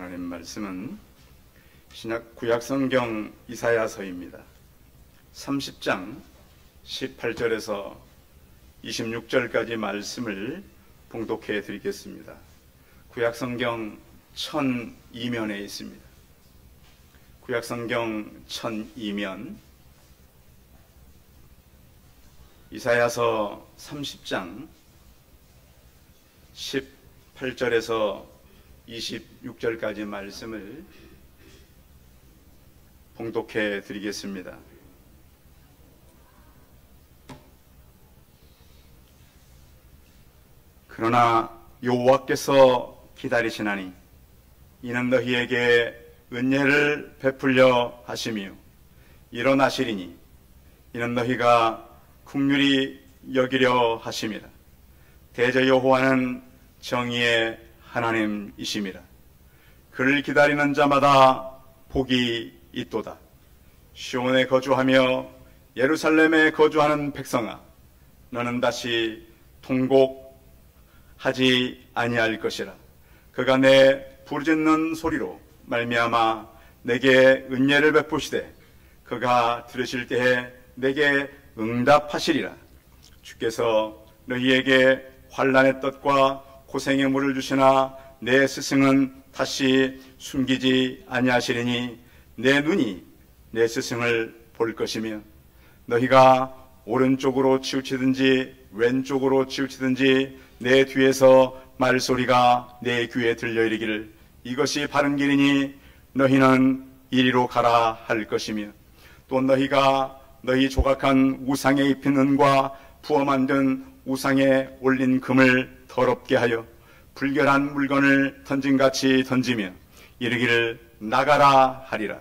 하나님 말씀은 신약 구약성경 이사야서입니다. 30장 18절에서 26절까지 말씀을 봉독해 드리겠습니다. 구약성경 1002면에 있습니다. 구약성경 1002면 이사야서 30장 18절에서 26절까지 말씀을 봉독해 드리겠습니다. 그러나 여호와께서 기다리시나니 이는 너희에게 은혜를 베풀려 하시며 일어나시리니 이는 너희가 긍휼히 여기려 하심이라. 대저 여호와는 정의의 하나님이심이라. 그를 기다리는 자마다 복이 있도다. 시온에 거주하며 예루살렘에 거주하는 백성아, 너는 다시 통곡하지 아니할 것이라. 그가 내 부르짖는 소리로 말미암아 내게 은혜를 베푸시되 그가 들으실 때에 내게 응답하시리라. 주께서 너희에게 환난의 떡과 고생의 물을 주시나 내 스승은 다시 숨기지 아니하시리니 내 눈이 내 스승을 볼 것이며 너희가 오른쪽으로 치우치든지 왼쪽으로 치우치든지 내 뒤에서 말소리가 내 귀에 들려 이르기를 이것이 바른 길이니 너희는 이리로 가라 할 것이며 또 너희가 너희 조각한 우상에 입힌 은과 부어 만든 우상에 올린 금을 더럽게 하여 불결한 물건을 던진같이 던지며 이르기를 나가라 하리라.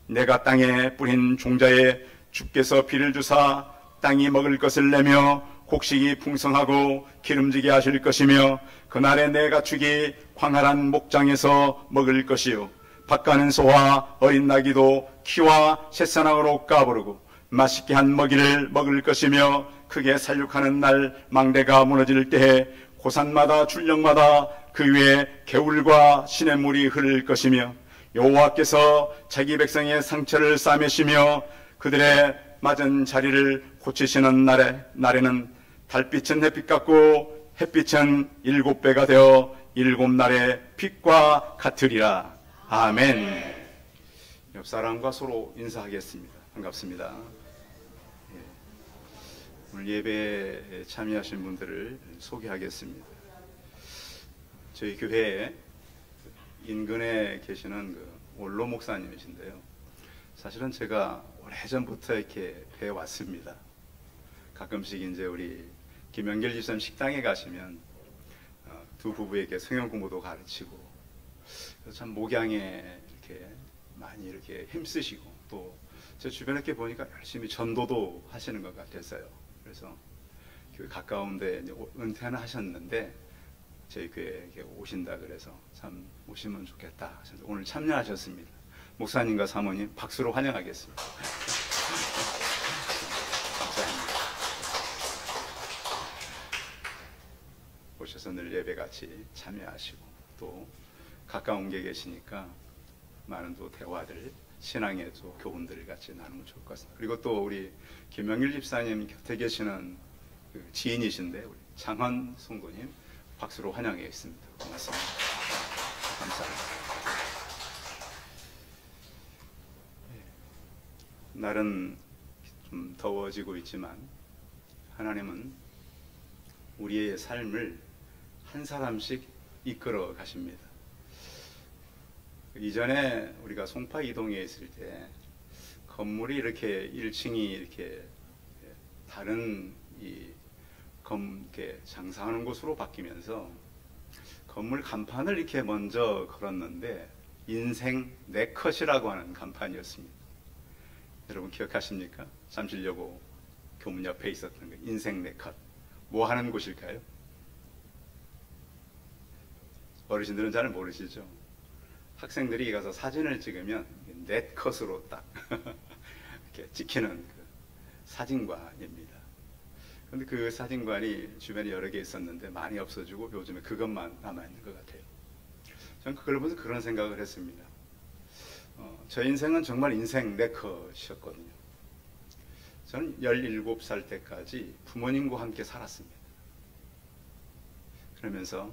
내가 땅에 뿌린 종자에 주께서 비를 주사 땅이 먹을 것을 내며 곡식이 풍성하고 기름지게 하실 것이며 그날에 내 가축이 광활한 목장에서 먹을 것이요 밭가는 소와 어린 나귀도 키와 새사랑으로 까부르고 맛있게 한 먹이를 먹을 것이며 크게 살육하는 날 망대가 무너질 때에 고산마다 출렁마다 그 위에 개울과 시냇물이 흐를 것이며 여호와께서 자기 백성의 상처를 싸매시며 그들의 맞은 자리를 고치시는 날에는 달빛은 햇빛 같고 햇빛은 7배가 되어 7날의 빛과 같으리라. 아멘. 옆 사람과 서로 인사하겠습니다. 반갑습니다. 오늘 예배에 참여하신 분들을 소개하겠습니다. 저희 교회에 인근에 계시는 올로 목사님이신데요. 사실은 제가 오래전부터 이렇게 뵈왔습니다. 가끔씩 이제 우리 김영길 집사님 식당에 가시면 두 부부에게 성경 공부도 가르치고 참 목양에 이렇게 많이 이렇게 힘쓰시고 또 제 주변에 이렇게 보니까 열심히 전도도 하시는 것 같았어요. 그래서 교회 가까운데 은퇴는 하셨는데 저희 교회에 오신다 그래서 참 오시면 좋겠다 하셔서 오늘 참여하셨습니다. 목사님과 사모님 박수로 환영하겠습니다. 감사합니다. 오셔서 늘 예배같이 참여하시고 또 가까운 게 계시니까 많은 또 대화들 신앙의 또 교훈들을 같이 나누면 좋을 것 같습니다. 그리고 또 우리 김영일 집사님 곁에 계시는 지인이신데 우리 장헌 성도님 박수로 환영하겠습니다. 고맙습니다. 감사합니다. 날은 좀 더워지고 있지만 하나님은 우리의 삶을 한 사람씩 이끌어 가십니다. 이전에 우리가 송파 이동에 있을 때 건물이 이렇게 1층이 이렇게 다른 이렇게 장사하는 곳으로 바뀌면서 건물 간판을 이렇게 먼저 걸었는데 인생 네컷이라고 하는 간판이었습니다. 여러분 기억하십니까? 잠실여고 교문 옆에 있었던 거 인생 네컷. 뭐 하는 곳일까요? 어르신들은 잘 모르시죠? 학생들이 가서 사진을 찍으면 네컷으로 딱 이렇게 찍히는 그 사진관입니다. 그런데 그 사진관이 주변에 여러 개 있었는데 많이 없어지고 요즘에 그것만 남아있는 것 같아요. 저는 그걸 보면서 그런 생각을 했습니다. 저 인생은 정말 인생 네컷이었거든요. 저는 17살 때까지 부모님과 함께 살았습니다. 그러면서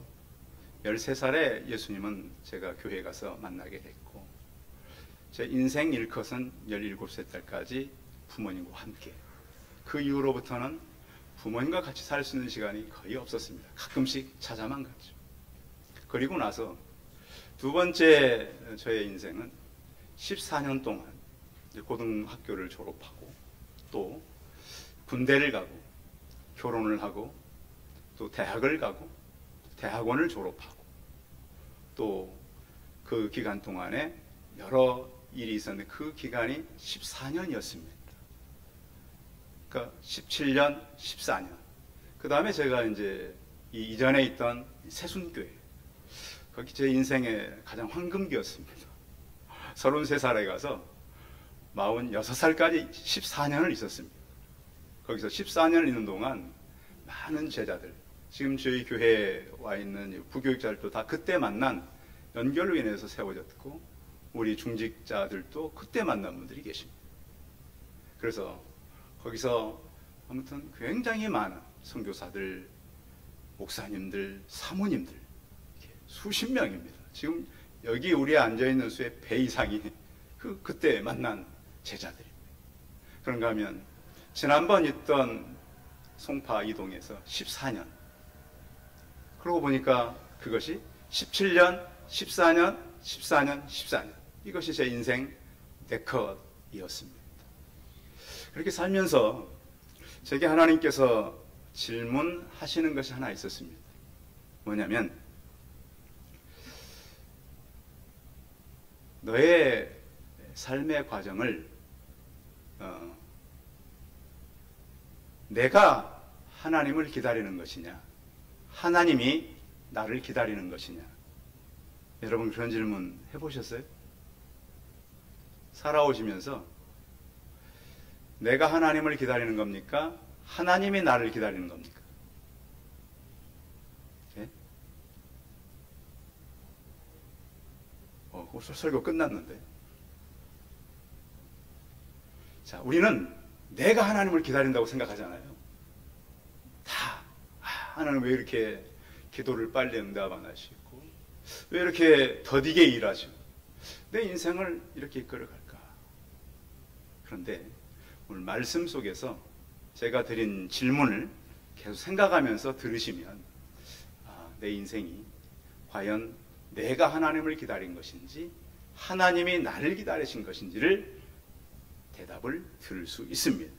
13살에 예수님은 제가 교회에 가서 만나게 됐고, 제 인생 일컷은 17살 때까지 부모님과 함께, 그 이후로부터는 부모님과 같이 살 수 있는 시간이 거의 없었습니다. 가끔씩 찾아만 갔죠. 그리고 나서 두 번째 저의 인생은 14년 동안 고등학교를 졸업하고 또 군대를 가고 결혼을 하고 또 대학을 가고 대학원을 졸업하고 또 그 기간 동안에 여러 일이 있었는데 그 기간이 14년이었습니다. 그러니까 17년, 14년. 그 다음에 제가 이제 이전에 있던 새순교회, 거기 제 인생의 가장 황금기였습니다. 33살에 가서 46살까지 14년을 있었습니다. 거기서 14년을 있는 동안 많은 제자들, 지금 저희 교회에 와 있는 부교육자들도 다 그때 만난 연결로 인해서 세워졌고, 우리 중직자들도 그때 만난 분들이 계십니다. 그래서 거기서 아무튼 굉장히 많은 선교사들, 목사님들, 사모님들, 수십 명입니다. 지금 여기 우리 앉아있는 수의 배 이상이 그때 만난 제자들입니다. 그런가 하면 지난번 있던 송파 이동에서 14년, 그러고 보니까 그것이 17년, 14년, 14년, 14년, 이것이 제 인생 네컷이었습니다. 그렇게 살면서 제게 하나님께서 질문하시는 것이 하나 있었습니다. 뭐냐면, 너의 삶의 과정을 내가 하나님을 기다리는 것이냐, 하나님이 나를 기다리는 것이냐. 여러분 그런 질문 해보셨어요? 살아오시면서 내가 하나님을 기다리는 겁니까? 하나님이 나를 기다리는 겁니까? 네? 설교 끝났는데. 자, 우리는 내가 하나님을 기다린다고 생각하잖아요. 하나님 왜 이렇게 기도를 빨리 응답 안 하시고, 왜 이렇게 더디게 일하시고, 내 인생을 이렇게 이끌어갈까? 그런데 오늘 말씀 속에서 제가 드린 질문을 계속 생각하면서 들으시면, 내 인생이 과연 내가 하나님을 기다린 것인지 하나님이 나를 기다리신 것인지를 대답을 들을 수 있습니다.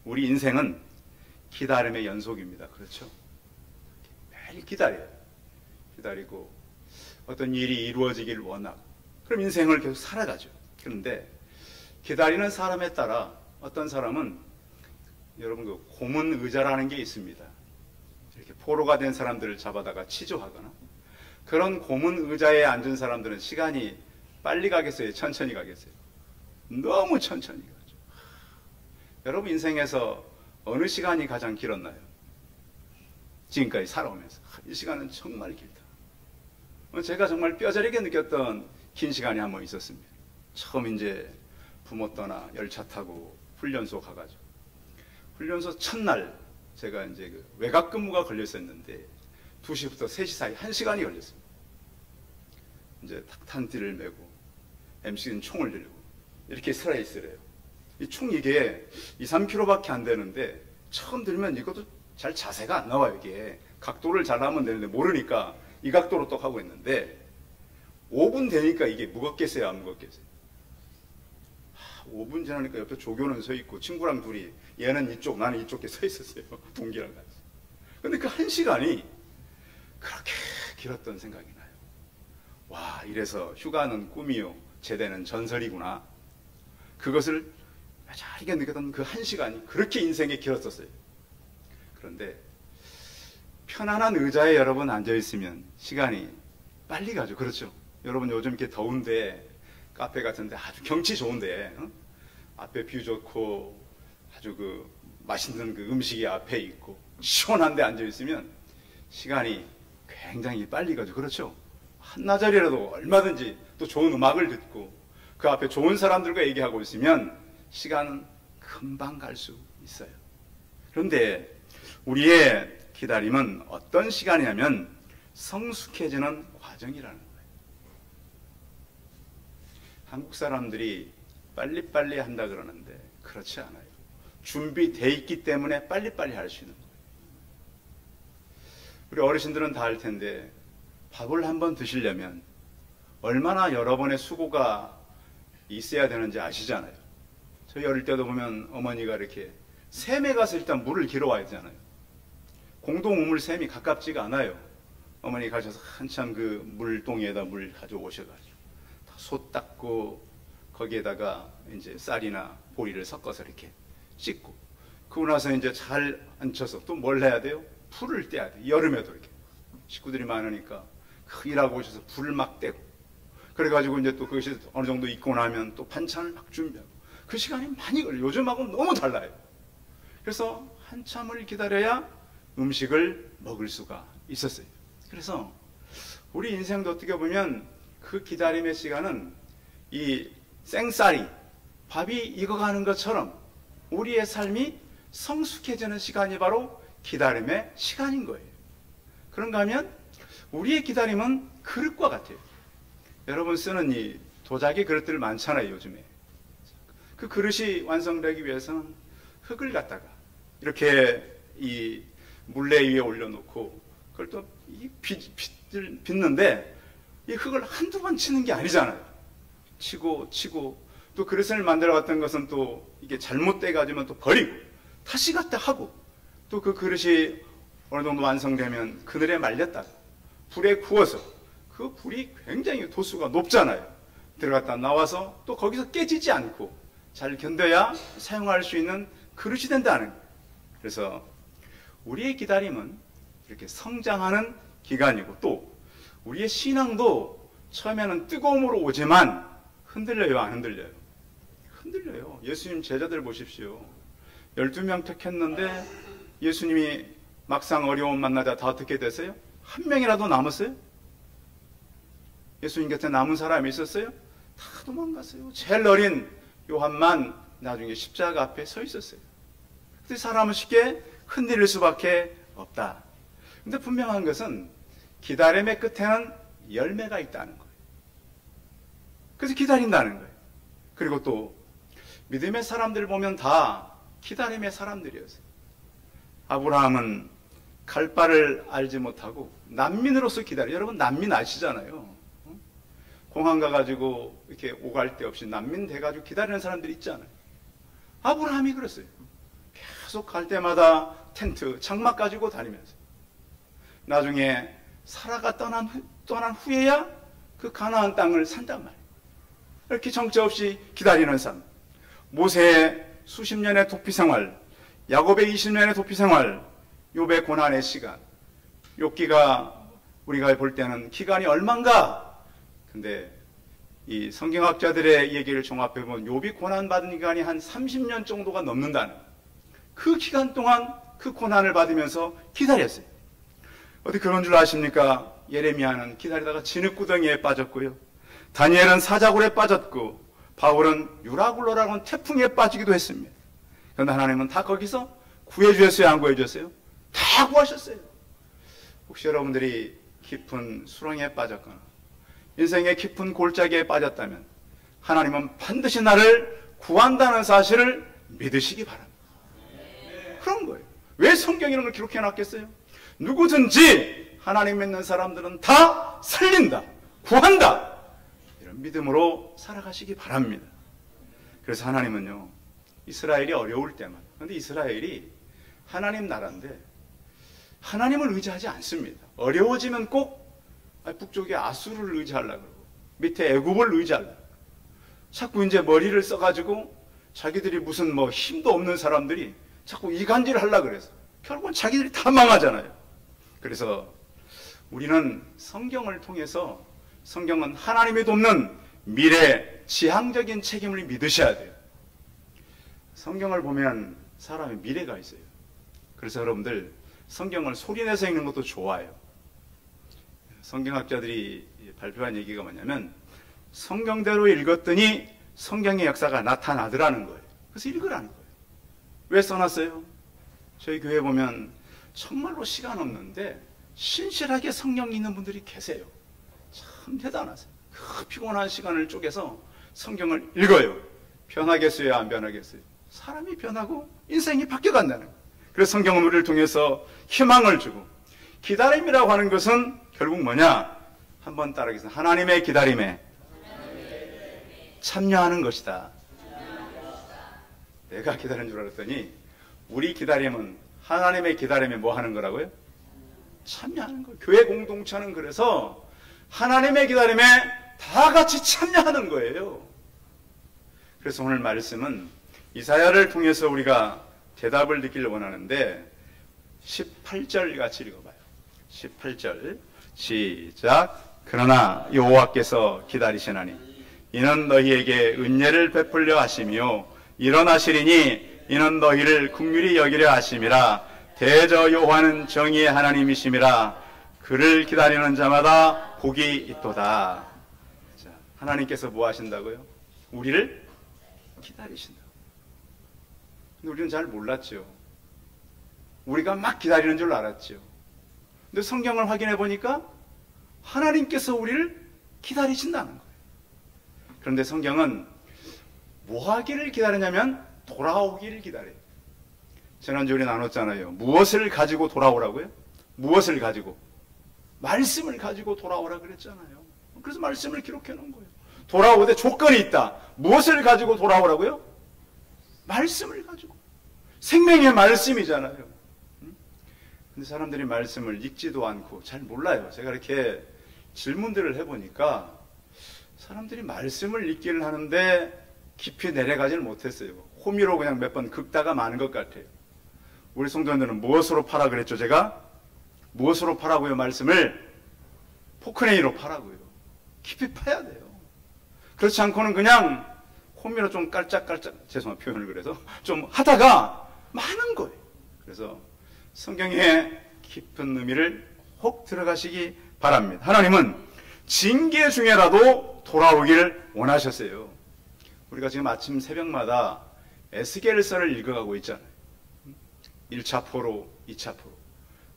우리 인생은 기다림의 연속입니다. 그렇죠? 매일 기다려요. 기다리고 어떤 일이 이루어지길 원하고, 그럼 인생을 계속 살아가죠. 그런데 기다리는 사람에 따라 어떤 사람은, 여러분 그 고문 의자라는 게 있습니다. 이렇게 포로가 된 사람들을 잡아다가 치조하거나, 그런 고문 의자에 앉은 사람들은 시간이 빨리 가겠어요? 천천히 가겠어요? 너무 천천히 가죠. 여러분 인생에서 어느 시간이 가장 길었나요? 지금까지 살아오면서 이 시간은 정말 길다. 제가 정말 뼈저리게 느꼈던 긴 시간이 한 번 있었습니다. 처음 이제 부모 떠나 열차 타고 훈련소 가가지고, 훈련소 첫날 제가 이제 그 외곽 근무가 걸려 있었는데 2시부터 3시 사이 1시간이 걸렸습니다. 이제 탁탄띠를 메고 MC는 총을 들고 이렇게 서라 있으래요. 이 총 이게 2-3kg밖에 안 되는데 처음 들면 이것도 잘 자세가 안 나와요. 이게 각도를 잘 하면 되는데 모르니까 이 각도로 또 하고 있는데 5분 되니까 이게 무겁겠어요, 안 무겁겠어요? 5분 지나니까 옆에 조교는 서 있고 친구랑 둘이, 얘는 이쪽 나는 이쪽에 서 있었어요. 동기랑 같이. 근데 그 1시간이 그렇게 길었던 생각이 나요. 와, 이래서 휴가는 꿈이요 제대는 전설이구나. 그것을 뼈저리게 느꼈던 그 1시간이 그렇게 인생에 길었었어요. 그런데 편안한 의자에 여러분 앉아있으면 시간이 빨리 가죠. 그렇죠? 여러분 요즘 이렇게 더운데 카페 같은데 아주 경치 좋은데, 앞에 뷰 좋고 아주 그 맛있는 그 음식이 앞에 있고 시원한 데 앉아있으면 시간이 굉장히 빨리 가죠. 그렇죠? 한나절이라도 얼마든지 또 좋은 음악을 듣고 그 앞에 좋은 사람들과 얘기하고 있으면 시간은 금방 갈 수 있어요. 그런데 우리의 기다림은 어떤 시간이냐면 성숙해지는 과정이라는 거예요. 한국 사람들이 빨리빨리 한다 그러는데 그렇지 않아요. 준비되어 있기 때문에 빨리빨리 할 수 있는 거예요. 우리 어르신들은 다 알 텐데 밥을 한번 드시려면 얼마나 여러 번의 수고가 있어야 되는지 아시잖아요. 저희 어릴 때도 보면 어머니가 이렇게 샘에 가서 일단 물을 길어와야 되잖아요. 공동 우물 샘이 가깝지가 않아요. 어머니 가셔서 한참 그 물동에다 물 가져오셔가지고 소 닦고 거기에다가 이제 쌀이나 보리를 섞어서 이렇게 씻고 그러고 나서 이제 잘 앉혀서 또 뭘 해야 돼요? 불을 떼야 돼. 여름에도 이렇게 식구들이 많으니까 일하고 오셔서 불을 막 떼고 그래가지고 이제 또 그것이 어느 정도 익고 나면 또 반찬을 막 준비하고 그 시간이 많이 걸려요. 요즘하고는 너무 달라요. 그래서 한참을 기다려야 음식을 먹을 수가 있었어요. 그래서 우리 인생도 어떻게 보면 그 기다림의 시간은 이 생쌀이 밥이 익어가는 것처럼 우리의 삶이 성숙해지는 시간이 바로 기다림의 시간인 거예요. 그런가 하면 우리의 기다림은 그릇과 같아요. 여러분 쓰는 이 도자기 그릇들 많잖아요, 요즘에. 그 그릇이 완성되기 위해서는 흙을 갖다가 이렇게 이 물레 위에 올려놓고 그걸 또 빚는데 이 흙을 한두 번 치는 게 아니잖아요. 치고 또 그릇을 만들어 갔던 것은 또 이게 잘못돼 가지고 또 버리고 다시 갖다 하고 또 그 그릇이 어느 정도 완성되면 그늘에 말렸다가 불에 구워서 그 불이 굉장히 도수가 높잖아요. 들어갔다 나와서 또 거기서 깨지지 않고 잘 견뎌야 사용할 수 있는 그릇이 된다는 거예요. 그래서 우리의 기다림은 이렇게 성장하는 기간이고 또 우리의 신앙도 처음에는 뜨거움으로 오지만 흔들려요, 안 흔들려요? 흔들려요. 예수님 제자들 보십시오. 12명 택했는데 예수님이 막상 어려움 만나자 다 어떻게 됐어요? 한 명이라도 남았어요? 예수님 곁에 남은 사람이 있었어요? 다 도망갔어요. 제일 어린 요한만 나중에 십자가 앞에 서 있었어요. 근데 사람은 쉽게 흔들릴 수밖에 없다. 근데 분명한 것은 기다림의 끝에는 열매가 있다는 거예요. 그래서 기다린다는 거예요. 그리고 또 믿음의 사람들 보면 다 기다림의 사람들이었어요. 아브라함은 갈 바를 알지 못하고 난민으로서 기다려요. 여러분 난민 아시잖아요. 공항 가가지고 이렇게 오갈 데 없이 난민 돼가지고 기다리는 사람들이 있잖아요. 아브라함이 그랬어요. 계속 갈 때마다 텐트, 장막 가지고 다니면서 나중에 사라가 떠난 후에야 그 가나안 땅을 산단 말이에요. 이렇게 정처 없이 기다리는 삶. 모세의 수십 년의 도피 생활, 야곱의 20년의 도피 생활, 욥의 고난의 시간. 욥기가 우리가 볼 때는 기간이 얼만가? 근데 이 성경학자들의 얘기를 종합해보면 욥이 고난받은 기간이 한 30년 정도가 넘는다는 그 기간 동안 그 고난을 받으면서 기다렸어요. 어디 그런 줄 아십니까? 예레미야는 기다리다가 진흙구덩이에 빠졌고요. 다니엘은 사자굴에 빠졌고 바울은 유라굴로라고 하는 태풍에 빠지기도 했습니다. 그런데 하나님은 다 거기서 구해주셨어요? 안 구해주셨어요? 다 구하셨어요. 혹시 여러분들이 깊은 수렁에 빠졌거나 인생의 깊은 골짜기에 빠졌다면 하나님은 반드시 나를 구한다는 사실을 믿으시기 바랍니다. 그런 거예요. 왜 성경에 이런 걸 기록해 놨겠어요? 누구든지 하나님 믿는 사람들은 다 살린다, 구한다, 이런 믿음으로 살아가시기 바랍니다. 그래서 하나님은요, 이스라엘이 어려울 때만, 그런데 이스라엘이 하나님 나라인데 하나님을 의지하지 않습니다. 어려워지면 꼭 북쪽에 아수르를 의지하려고 그러고 밑에 애굽을 의지하려고, 자꾸 이제 머리를 써가지고 자기들이 무슨 뭐 힘도 없는 사람들이 자꾸 이간질을 하려고 그래서 결국은 자기들이 다 망하잖아요. 그래서 우리는 성경을 통해서, 성경은 하나님이 돕는 미래 지향적인 책임을 믿으셔야 돼요. 성경을 보면 사람의 미래가 있어요. 그래서 여러분들 성경을 소리내서 읽는 것도 좋아요. 성경학자들이 발표한 얘기가 뭐냐면 성경대로 읽었더니 성경의 역사가 나타나더라는 거예요. 그래서 읽으라는 거예요. 왜 써놨어요? 저희 교회 보면 정말로 시간 없는데 신실하게 성경 읽는 분들이 계세요. 참 대단하세요. 그 피곤한 시간을 쪼개서 성경을 읽어요. 변하겠어요? 안 변하겠어요? 사람이 변하고 인생이 바뀌어간다는 거예요. 그래서 성경은 우리를 통해서 희망을 주고, 기다림이라고 하는 것은 결국 뭐냐? 한번 따라하겠습니다. 하나님의 기다림에 참여하는 것이다. 내가 기다리는 줄 알았더니 우리 기다림은 하나님의 기다림에 뭐 하는 거라고요? 참여하는 거예요. 교회 공동체는 그래서 하나님의 기다림에 다 같이 참여하는 거예요. 그래서 오늘 말씀은 이사야를 통해서 우리가 대답을 듣기를 원하는데 18절 같이 읽어봐요. 18절 시작. 그러나 여호와께서 기다리시나니 이는 너희에게 은혜를 베풀려 하시며 일어나시리니 이는 너희를 긍휼히 여기려 하심이라. 대저 여호와는 정의의 하나님이심이라. 그를 기다리는 자마다 복이 있도다. 자, 하나님께서 뭐 하신다고요? 우리를 기다리신다. 근데 우리는 잘 몰랐죠. 우리가 막 기다리는 줄 알았죠. 근데 성경을 확인해 보니까 하나님께서 우리를 기다리신다는 거예요. 그런데 성경은 뭐 하기를 기다리냐면 돌아오기를 기다려요. 지난주에 우리 나눴잖아요. 무엇을 가지고 돌아오라고요? 무엇을 가지고? 말씀을 가지고 돌아오라 그랬잖아요. 그래서 말씀을 기록해 놓은 거예요. 돌아오되 조건이 있다. 무엇을 가지고 돌아오라고요? 말씀을 가지고. 생명의 말씀이잖아요. 근데 사람들이 말씀을 읽지도 않고 잘 몰라요. 제가 이렇게 질문들을 해보니까 사람들이 말씀을 읽기를 하는데 깊이 내려가지는 못했어요. 호미로 그냥 몇 번 긁다가 마는 것 같아요. 우리 성도님들은 무엇으로 파라 그랬죠? 제가 무엇으로 파라고요? 말씀을 포크레인으로 파라고요. 깊이 파야 돼요. 그렇지 않고는 그냥 호미로 좀 깔짝깔짝, 죄송한 표현을 그래서 좀 하다가 많은 거예요. 그래서 성경의 깊은 의미를 혹 들어가시기 바랍니다. 하나님은 징계 중에라도 돌아오기를 원하셨어요. 우리가 지금 아침 새벽마다 에스겔서를 읽어가고 있잖아요. 1차 포로, 2차 포로,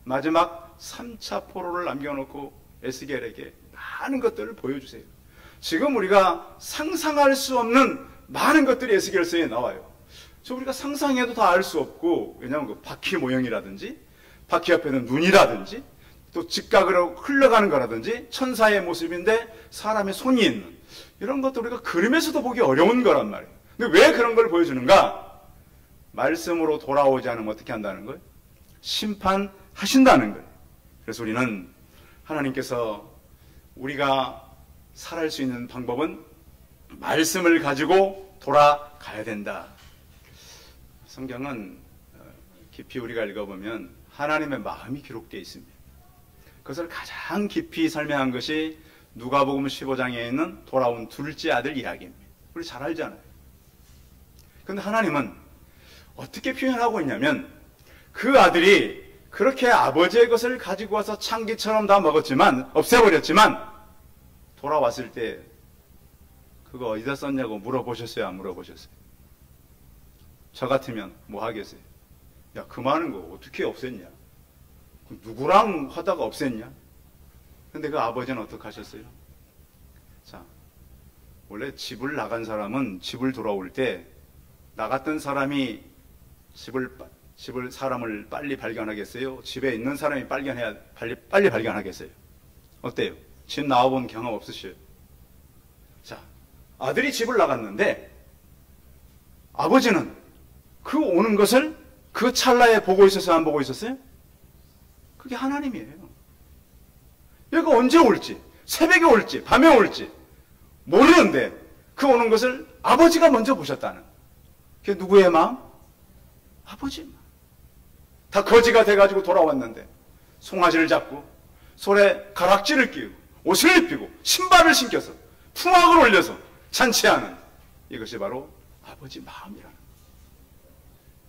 마지막 3차 포로를 남겨놓고 에스겔에게 많은 것들을 보여주세요. 지금 우리가 상상할 수 없는 많은 것들이 에스겔서에 나와요. 저 우리가 상상해도 다 알 수 없고, 왜냐하면 그 바퀴 모형이라든지 바퀴 옆에는 눈이라든지 또 직각으로 흘러가는 거라든지 천사의 모습인데 사람의 손이 있는 이런 것도 우리가 그림에서도 보기 어려운 거란 말이에요. 근데 왜 그런 걸 보여주는가? 말씀으로 돌아오지 않으면 어떻게 한다는 거예요? 심판하신다는 거예요. 그래서 우리는 하나님께서 우리가 살아갈 수 있는 방법은 말씀을 가지고 돌아가야 된다. 성경은 깊이 우리가 읽어보면 하나님의 마음이 기록되어 있습니다. 그것을 가장 깊이 설명한 것이 누가복음 15장에 있는 돌아온 둘째 아들 이야기입니다. 우리 잘 알잖아요. 그런데 하나님은 어떻게 표현하고 있냐면 그 아들이 그렇게 아버지의 것을 가지고 와서 창기처럼 다 먹었지만, 없애버렸지만 돌아왔을 때 그거 어디다 썼냐고 물어보셨어요? 안 물어보셨어요? 저 같으면 뭐 하겠어요? 야, 그 많은 거 어떻게 없앴냐? 누구랑 하다가 없앴냐? 근데 그 아버지는 어떻게 하셨어요? 자, 원래 집을 나간 사람은 집을 돌아올 때 나갔던 사람이 사람을 빨리 발견하겠어요? 집에 있는 사람이 빨리 발견하겠어요? 어때요? 집 나와본 경험 없으셔요? 자, 아들이 집을 나갔는데 아버지는 그 오는 것을 그 찰나에 보고 있었어요? 안 보고 있었어요? 그게 하나님이에요. 얘가 언제 올지, 새벽에 올지, 밤에 올지 모르는데 그 오는 것을 아버지가 먼저 보셨다는. 그게 누구의 마음? 아버지의 마음. 다 거지가 돼가지고 돌아왔는데 송아지를 잡고 손에 가락지를 끼우고 옷을 입히고 신발을 신겨서 풍악을 올려서 잔치하는, 이것이 바로 아버지 마음이라는.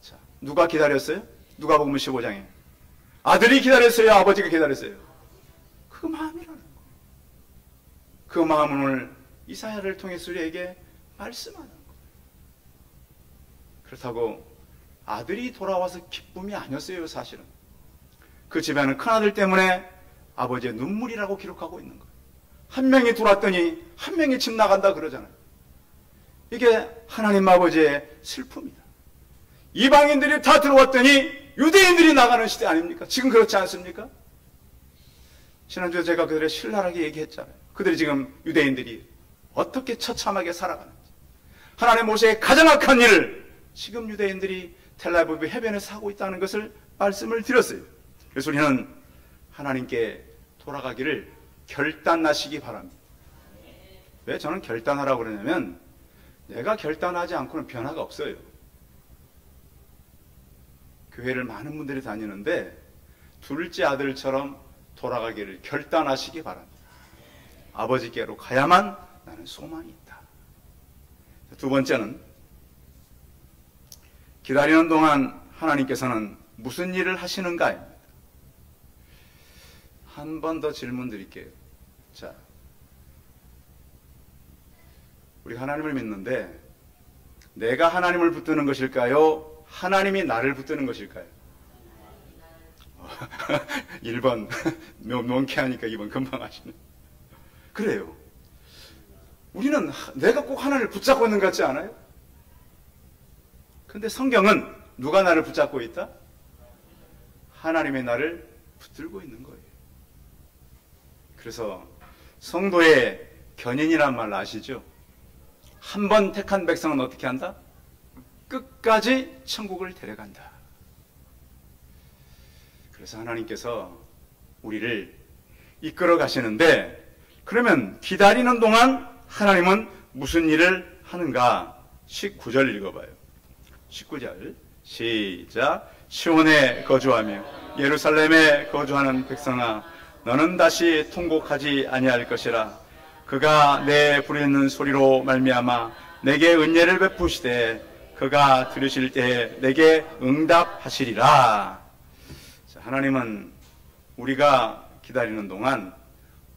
자, 누가 기다렸어요? 누가복음 15장에 아들이 기다렸어요? 아버지가 기다렸어요? 그 마음이라는. 그 마음은 오늘 이사야를 통해서 우리에게 말씀하는 거예요. 그렇다고 아들이 돌아와서 기쁨이 아니었어요. 사실은 그 집에는 큰아들 때문에 아버지의 눈물이라고 기록하고 있는 거예요. 한 명이 들어왔더니 한 명이 집 나간다 그러잖아요. 이게 하나님 아버지의 슬픔이다. 이방인들이 다 들어왔더니 유대인들이 나가는 시대 아닙니까? 지금 그렇지 않습니까? 지난주에 제가 그들의 신랄하게 얘기했잖아요. 그들이 지금 유대인들이 어떻게 처참하게 살아가는지, 하나님 모세의 가장 악한 일을 지금 유대인들이 텔라비브 해변에서 하고 있다는 것을 말씀을 드렸어요. 그래서 우리는 하나님께 돌아가기를 결단하시기 바랍니다. 왜 저는 결단하라고 그러냐면 내가 결단하지 않고는 변화가 없어요. 교회를 많은 분들이 다니는데 둘째 아들처럼 돌아가기를 결단하시기 바랍니다. 아버지께로 가야만 나는 소망이 있다. 두 번째는 기다리는 동안 하나님께서는 무슨 일을 하시는가입니다. 한 번 더 질문 드릴게요. 자, 우리 하나님을 믿는데 내가 하나님을 붙드는 것일까요? 하나님이 나를 붙드는 것일까요? 1번 명쾌하니까 2번 금방 하시네. 그래요. 우리는 내가 꼭 하나님을 붙잡고 있는 것 같지 않아요? 근데 성경은 누가 나를 붙잡고 있다? 하나님의 나를 붙들고 있는 거예요. 그래서 성도의 견인이란 말 아시죠? 한 번 택한 백성은 어떻게 한다? 끝까지 천국을 데려간다. 그래서 하나님께서 우리를 이끌어 가시는데, 그러면 기다리는 동안 하나님은 무슨 일을 하는가? 19절 읽어봐요. 19절 시작. 시온에 거주하며 예루살렘에 거주하는 백성아, 너는 다시 통곡하지 아니할 것이라. 그가 내 부르짖는 소리로 말미암아 내게 은혜를 베푸시되 그가 들으실 때에 내게 응답하시리라. 자, 하나님은 우리가 기다리는 동안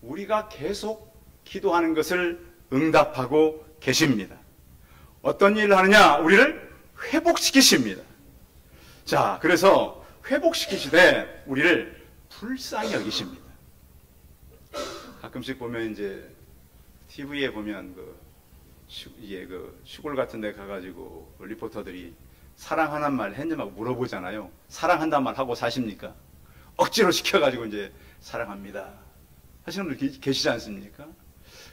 우리가 계속 기도하는 것을 응답하고 계십니다. 어떤 일을 하느냐? 우리를 회복시키십니다. 자, 그래서 회복시키시되 우리를 불쌍히 여기십니다. 가끔씩 보면 이제 TV에 보면 시골 같은 데 가가지고 리포터들이 사랑하는 말 했냐고 물어보잖아요. 사랑한다는 말 하고 사십니까? 억지로 시켜가지고 이제 사랑합니다 하시는 분들 계시지 않습니까?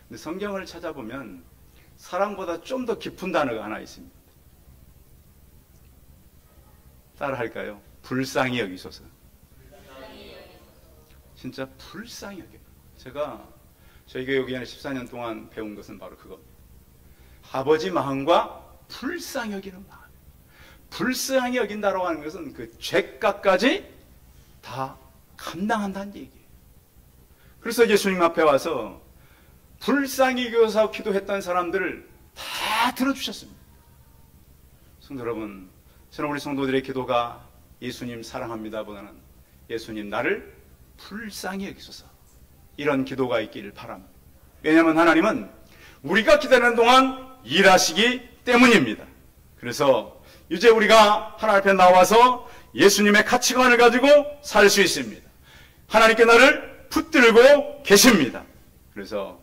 근데 성경을 찾아보면 사랑보다 좀 더 깊은 단어가 하나 있습니다. 따라 할까요? 불쌍히 여기소서. 진짜 불쌍히 여겨. 제가 저희 교회 여기 안에 14년 동안 배운 것은 바로 그겁니다. 아버지 마음과 불쌍히 여기는 마음. 불쌍히 여긴다라고 하는 것은 그 죄값까지 다 감당한다는 얘기예요. 그래서 예수님 앞에 와서 불쌍히 여겨서 기도했던 사람들을 다 들어주셨습니다. 성도 여러분, 저는 우리 성도들의 기도가 예수님 사랑합니다 보다는 예수님 나를 불쌍히 여기소서, 이런 기도가 있기를 바랍니다. 왜냐하면 하나님은 우리가 기다리는 동안 일하시기 때문입니다. 그래서 이제 우리가 하나님 앞에 나와서 예수님의 가치관을 가지고 살 수 있습니다. 하나님께 나를 붙들고 계십니다. 그래서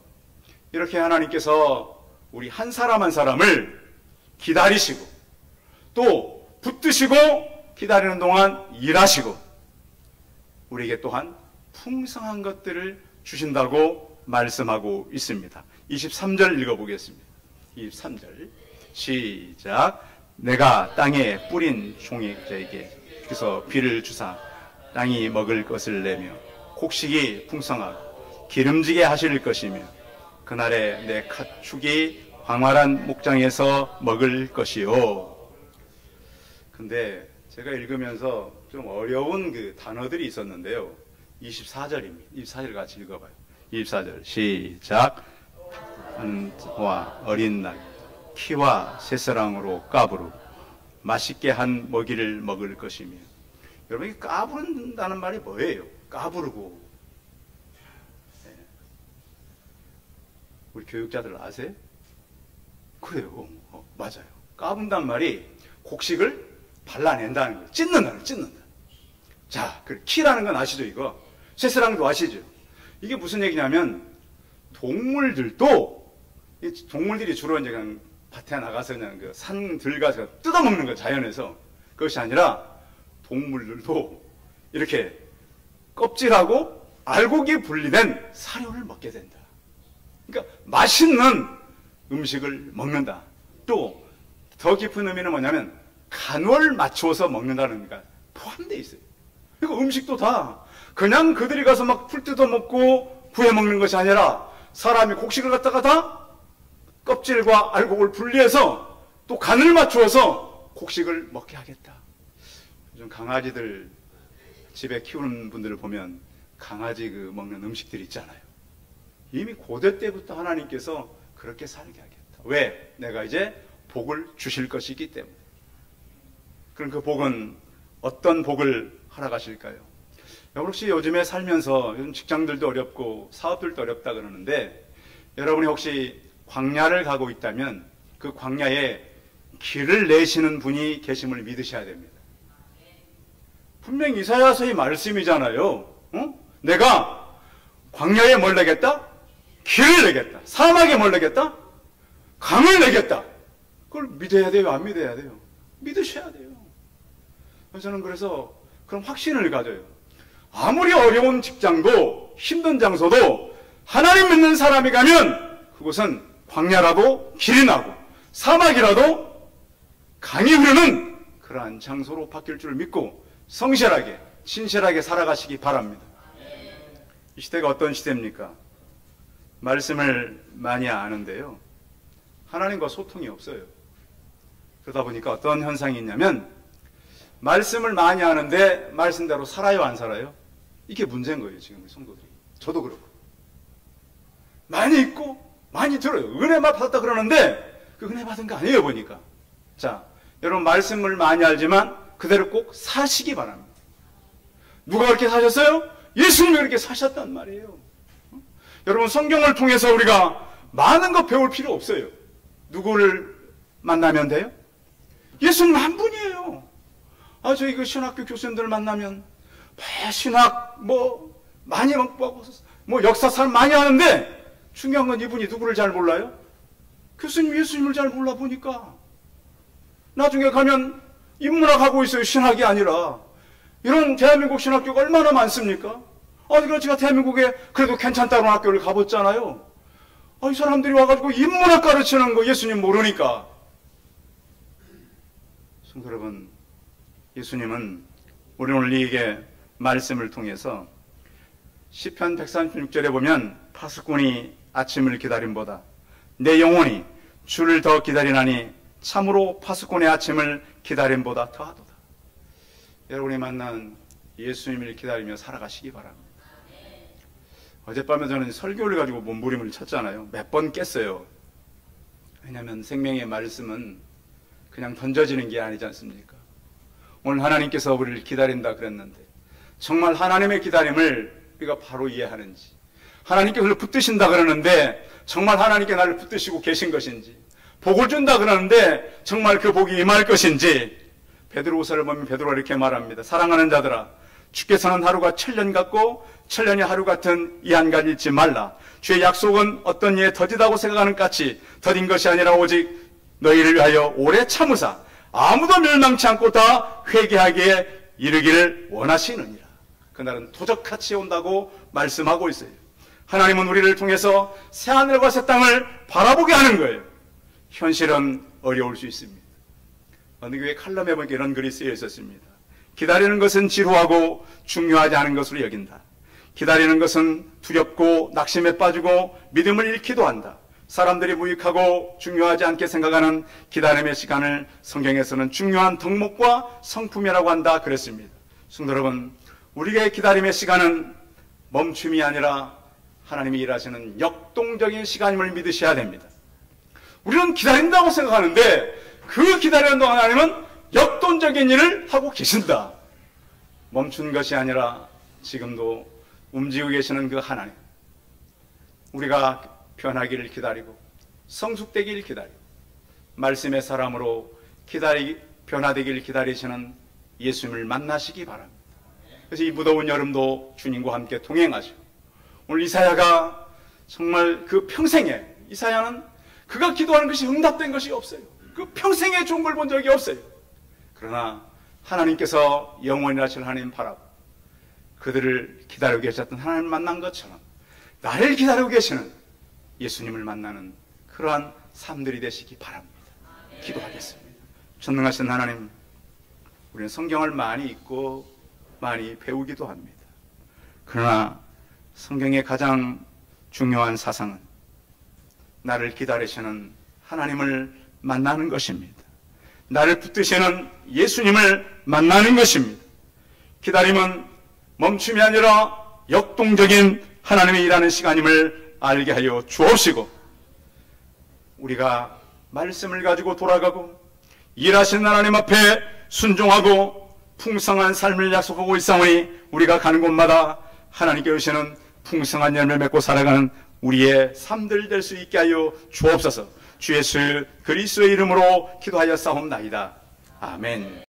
이렇게 하나님께서 우리 한 사람 한 사람을 기다리시고 또 붙드시고 기다리는 동안 일하시고 우리에게 또한 풍성한 것들을 주신다고 말씀하고 있습니다. 23절 읽어보겠습니다. 23절 시작. 내가 땅에 뿌린 종익자에게 그래서 비를 주사 땅이 먹을 것을 내며 곡식이 풍성하고 기름지게 하실 것이며 그날에 내 가축이 광활한 목장에서 먹을 것이요. 근데 제가 읽으면서 좀 어려운 그 단어들이 있었는데요. 24절입니다. 24절 같이 읽어봐요. 24절 시작. 와 어린 날 키와 새사랑으로 까부르 맛있게 한 먹이를 먹을 것이며. 여러분, 이 까부른다는 말이 뭐예요? 까부르고. 우리 교육자들 아세요? 그래요. 맞아요. 까분단 말이 곡식을 발라낸다는 거예요. 찢는다. 자, 그 키라는 건 아시죠, 이거? 쇠스랑도 아시죠? 이게 무슨 얘기냐면, 동물들이 주로 이제 그냥 밭에 나가서 그냥 그 산 들가서 뜯어먹는 거, 자연에서. 그것이 아니라, 동물들도 이렇게 껍질하고 알곡이 분리된 사료를 먹게 된다. 그러니까 맛있는 음식을 먹는다. 또 더 깊은 의미는 뭐냐면 간을 맞추어서 먹는다는 의미가 포함되어 있어요. 그러니까 음식도 다 그냥 그들이 가서 막 풀 뜯어 먹고 구해 먹는 것이 아니라 사람이 곡식을 갖다가 다 껍질과 알곡을 분리해서 또 간을 맞추어서 곡식을 먹게 하겠다. 요즘 강아지들 집에 키우는 분들을 보면 강아지 그 먹는 음식들 있잖아요. 이미 고대 때부터 하나님께서 그렇게 살게 하겠다. 왜? 내가 이제 복을 주실 것이기 때문에. 그럼 그 복은 어떤 복을 허락하실까요? 여러분 혹시 요즘에 살면서 요즘 직장들도 어렵고 사업들도 어렵다 그러는데 여러분이 혹시 광야를 가고 있다면 그 광야에 길을 내시는 분이 계심을 믿으셔야 됩니다. 분명히 이사야서의 말씀이잖아요. 내가 광야에 뭘 내겠다? 길을 내겠다. 사막에 뭘 내겠다? 강을 내겠다. 그걸 믿어야 돼요? 안 믿어야 돼요? 믿으셔야 돼요. 저는 그래서 그런 확신을 가져요. 아무리 어려운 직장도 힘든 장소도 하나님 믿는 사람이 가면 그곳은 광야라도 길이 나고 사막이라도 강이 흐르는 그러한 장소로 바뀔 줄 믿고 성실하게 신실하게 살아가시기 바랍니다. 이 시대가 어떤 시대입니까? 말씀을 많이 아는데요, 하나님과 소통이 없어요. 그러다 보니까 어떤 현상이 있냐면 말씀을 많이 아는데 말씀대로 살아요, 안 살아요? 이게 문제인 거예요, 지금 우리 성도들이. 저도 그렇고. 많이 읽고 많이 들어요. 은혜만 받았다 그러는데 그 은혜 받은 거 아니에요, 보니까. 자, 여러분 말씀을 많이 알지만 그대로 꼭 사시기 바랍니다. 누가 그렇게 사셨어요? 예수님이 그렇게 사셨단 말이에요. 여러분 성경을 통해서 우리가 많은 거 배울 필요 없어요. 누구를 만나면 돼요? 예수님 한 분이에요. 저희 그 신학교 교수님들 만나면 신학 많이 먹고 역사상 많이 하는데 중요한 건 이분이 누구를 잘 몰라요? 교수님 예수님을 잘 몰라 보니까 나중에 가면 인문학 하고 있어요. 신학이 아니라. 이런 대한민국 신학교가 얼마나 많습니까? 그래서 제가 대한민국에 그래도 괜찮다는 학교를 가봤잖아요. 이 사람들이 와가지고 인문학 가르치는 거 예수님 모르니까. 성도 여러분, 예수님은 우리 오늘 이게 말씀을 통해서 시편 136절에 보면 파수꾼이 아침을 기다림보다 내 영혼이 주를 더 기다리나니 참으로 파수꾼의 아침을 기다림보다 더하도다. 여러분이 만난 예수님을 기다리며 살아가시기 바랍니다. 어젯밤에 저는 설교를 가지고 몸부림을 쳤잖아요. 몇 번 깼어요. 왜냐하면 생명의 말씀은 그냥 던져지는 게 아니지 않습니까? 오늘 하나님께서 우리를 기다린다 그랬는데 정말 하나님의 기다림을 우리가 바로 이해하는지, 하나님께서 우리를 붙드신다 그러는데 정말 하나님께 나를 붙드시고 계신 것인지, 복을 준다 그러는데 정말 그 복이 임할 것인지. 베드로후서를 보면 베드로가 이렇게 말합니다. 사랑하는 자들아, 주께서는 하루가 1000년 같고 1000년이 하루 같은 이 한 가지 잊지 말라. 주의 약속은 어떤 이에 더디다고 생각하는 까치 더딘 것이 아니라 오직 너희를 위하여 오래 참으사 아무도 멸망치 않고 다 회개하기에 이르기를 원하시느니라. 그날은 도적같이 온다고 말씀하고 있어요. 하나님은 우리를 통해서 새하늘과 새 땅을 바라보게 하는 거예요. 현실은 어려울 수 있습니다. 어느 교회 칼럼에 보니까 이런 글이 쓰여 있었습니다. 기다리는 것은 지루하고 중요하지 않은 것으로 여긴다. 기다리는 것은 두렵고 낙심에 빠지고 믿음을 잃기도 한다. 사람들이 무익하고 중요하지 않게 생각하는 기다림의 시간을 성경에서는 중요한 덕목과 성품이라고 한다 그랬습니다. 성도 여러분, 우리의 기다림의 시간은 멈춤이 아니라 하나님이 일하시는 역동적인 시간임을 믿으셔야 됩니다. 우리는 기다린다고 생각하는데 그 기다리는 동안 하나님은 역동적인 일을 하고 계신다. 멈춘 것이 아니라 지금도 움직이고 계시는 그 하나님, 우리가 변하기를 기다리고 성숙되기를 기다리고 말씀의 사람으로 변화되기를 기다리시는 예수님을 만나시기 바랍니다. 그래서 이 무더운 여름도 주님과 함께 동행하시고, 오늘 이사야가 정말 그 평생에, 이사야는 그가 기도하는 것이 응답된 것이 없어요. 그 평생에 좋은 걸 본 적이 없어요. 그러나 하나님께서 영원히 하실 하나님 바라보 그들을 기다리고 계셨던 하나님을 만난 것처럼 나를 기다리고 계시는 예수님을 만나는 그러한 삶들이 되시기 바랍니다. 기도하겠습니다. 전능하신 하나님, 우리는 성경을 많이 읽고 많이 배우기도 합니다. 그러나 성경의 가장 중요한 사상은 나를 기다리시는 하나님을 만나는 것입니다. 나를 붙드시는 예수님을 만나는 것입니다. 기다림은 멈춤이 아니라 역동적인 하나님의 일하는 시간임을 알게 하여 주옵시고, 우리가 말씀을 가지고 돌아가고 일하신 하나님 앞에 순종하고 풍성한 삶을 약속하고 있사오니, 우리가 가는 곳마다 하나님께 주시는 풍성한 열매를 맺고 살아가는 우리의 삶들 될 수 있게 하여 주옵소서. 주 예수 그리스도의 이름으로 기도하여 싸움나이다. 아멘.